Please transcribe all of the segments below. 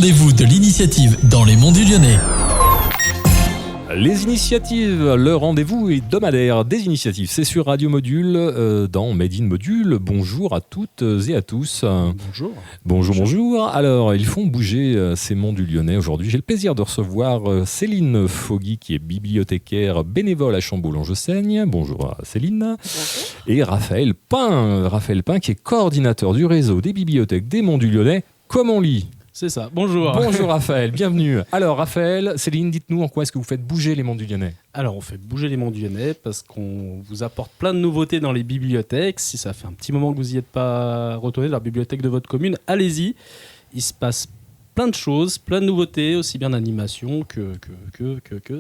rendez-vous de l'initiative dans les Monts du Lyonnais. Les initiatives, le rendez-vous hebdomadaire des initiatives, c'est sur Radio Module dans Made in Module. Bonjour à toutes et à tous. Bonjour. Alors, ils font bouger ces monts du Lyonnais aujourd'hui. J'ai le plaisir de recevoir Céline Foggy, qui est bibliothécaire bénévole à Chambaud-Lange-Seigne. Bonjour Céline. Bonjour. Et Raphaël Pain, qui est coordinateur du réseau des bibliothèques des monts du Lyonnais. Comme on lit. C'est ça, bonjour. Bonjour Raphaël, bienvenue. Alors Raphaël, Céline, dites-nous en quoi est-ce que vous faites bouger les monts du Lyonnais ? Alors on fait bouger les monts du Lyonnais parce qu'on vous apporte plein de nouveautés dans les bibliothèques. Si ça fait un petit moment que vous n'y êtes pas retourné dans la bibliothèque de votre commune, allez-y. Il se passe plein de choses, plein de nouveautés, aussi bien d'animation que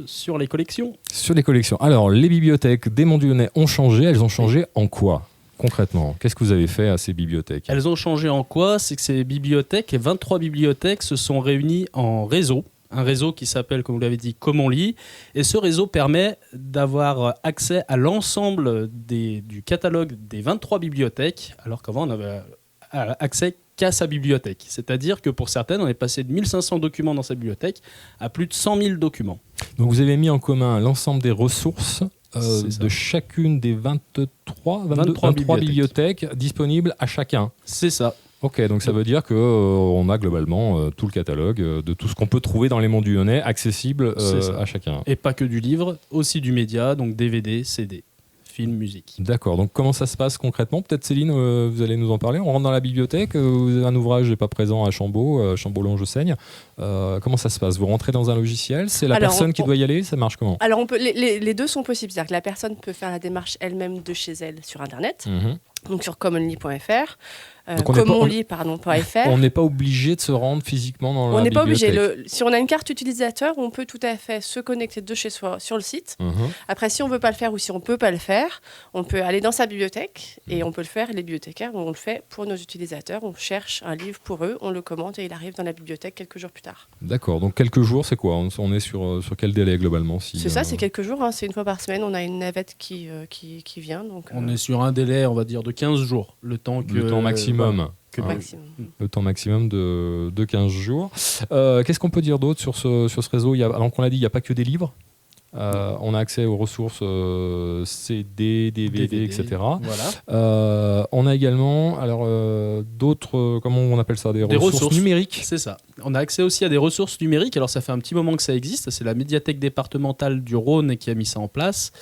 sur les collections. Sur les collections. Alors les bibliothèques des monts du Lyonnais ont changé, elles ont changé en quoi ? Concrètement, qu'est-ce que vous avez fait à ces bibliothèques ? Elles ont changé en quoi ? C'est que ces bibliothèques, les 23 bibliothèques, se sont réunies en réseau. Un réseau qui s'appelle, comme vous l'avez dit, Comme on lit. Et ce réseau permet d'avoir accès à l'ensemble du catalogue des 23 bibliothèques, alors qu'avant, on n'avait accès qu'à sa bibliothèque. C'est-à-dire que pour certaines, on est passé de 1500 documents dans sa bibliothèque à plus de 100 000 documents. Donc vous avez mis en commun l'ensemble des ressources de chacune des 23 bibliothèques disponibles à chacun. C'est ça. Ok, donc ça veut dire qu'on a globalement tout le catalogue de tout ce qu'on peut trouver dans les monts du Lyonnais accessible à chacun. Et pas que du livre, aussi du média, donc DVD, CD, film, musique. D'accord, donc comment ça se passe concrètement ? Peut-être Céline, vous allez nous en parler. On rentre dans la bibliothèque, un ouvrage n'est pas présent à Chambaud-Lange-Seigne. Comment ça se passe ? Vous rentrez dans un logiciel, c'est la personne qui doit y aller, ça marche comment ? Alors les deux sont possibles, c'est-à-dire que la personne peut faire la démarche elle-même de chez elle sur Internet, donc sur commonly.fr. On n'est pas obligé de se rendre physiquement dans la bibliothèque. On n'est pas obligé. Si on a une carte utilisateur, on peut tout à fait se connecter de chez soi sur le site. Après, si on ne veut pas le faire ou si on ne peut pas le faire, on peut aller dans sa bibliothèque et on peut le faire. Les bibliothécaires, on le fait pour nos utilisateurs. On cherche un livre pour eux, on le commande et il arrive dans la bibliothèque quelques jours plus tard. D'accord. Donc quelques jours, c'est quoi ? On est sur quel délai globalement ? C'est ça, c'est quelques jours. C'est une fois par semaine. On a une navette qui vient. Donc, on est sur un délai, on va dire, de 15 jours. Le temps maximum. Le temps maximum de 15 jours. Qu'est-ce qu'on peut dire d'autre sur ce réseau ? Alors qu'on l'a dit, il n'y a pas que des livres. On a accès aux ressources CD, DVD, etc. Voilà. On a également d'autres, comment on appelle ça, des ressources numériques. C'est ça. On a accès aussi à des ressources numériques. Alors ça fait un petit moment que ça existe. C'est la médiathèque départementale du Rhône qui a mis ça en place.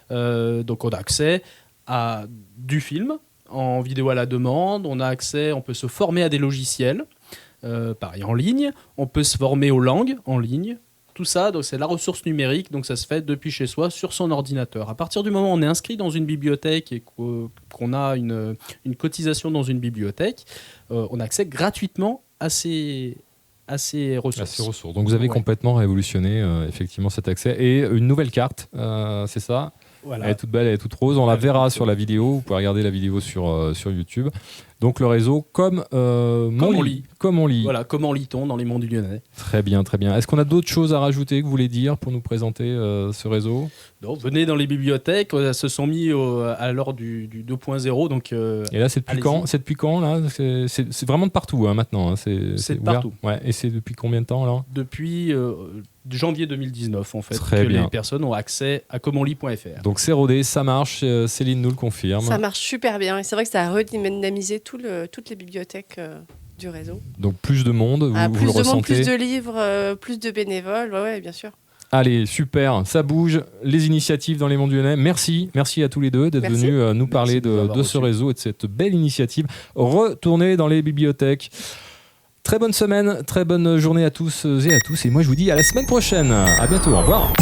Donc on a accès à du film en vidéo à la demande. On a accès, on peut se former à des logiciels, pareil en ligne. On peut se former aux langues en ligne. Tout ça, donc c'est la ressource numérique, donc ça se fait depuis chez soi sur son ordinateur. À partir du moment où on est inscrit dans une bibliothèque et qu'on a une cotisation dans une bibliothèque, on a accès gratuitement à ces ressources. Donc vous avez complètement révolutionné effectivement cet accès. Et une nouvelle carte, c'est ça ? Voilà. Elle est toute belle, elle est toute rose. On la verra sur la vidéo. Vous pouvez regarder la vidéo sur YouTube. Donc le réseau Comme on lit. Voilà, comment lit-on dans les monts du Lyonnais. Très bien, très bien. Est-ce qu'on a d'autres choses à rajouter que vous voulez dire pour nous présenter ce réseau ? Donc, venez dans les bibliothèques. Se sont mis à l'heure du 2.0. Donc, et là, c'est depuis quand là ? C'est vraiment de partout maintenant. Hein. C'est de partout. Ouais. Et c'est depuis combien de temps là ? Depuis janvier 2019 en fait. Très bien. Les personnes ont accès à commonlit.fr. Donc c'est rodé, ça marche. Céline nous le confirme. Ça marche super bien. Et c'est vrai que ça a redynamisé toutes les bibliothèques du réseau. Donc plus de monde, vous le ressentez ? Plus de livres, plus de bénévoles, ouais, bien sûr. Allez, super, ça bouge, les initiatives dans les monts du Lyonnais. Merci à tous les deux d'être venus nous parler de ce réseau et de cette belle initiative. Retournez dans les bibliothèques. Très bonne semaine, très bonne journée à tous et à tous. Et moi, je vous dis à la semaine prochaine. À bientôt, au revoir.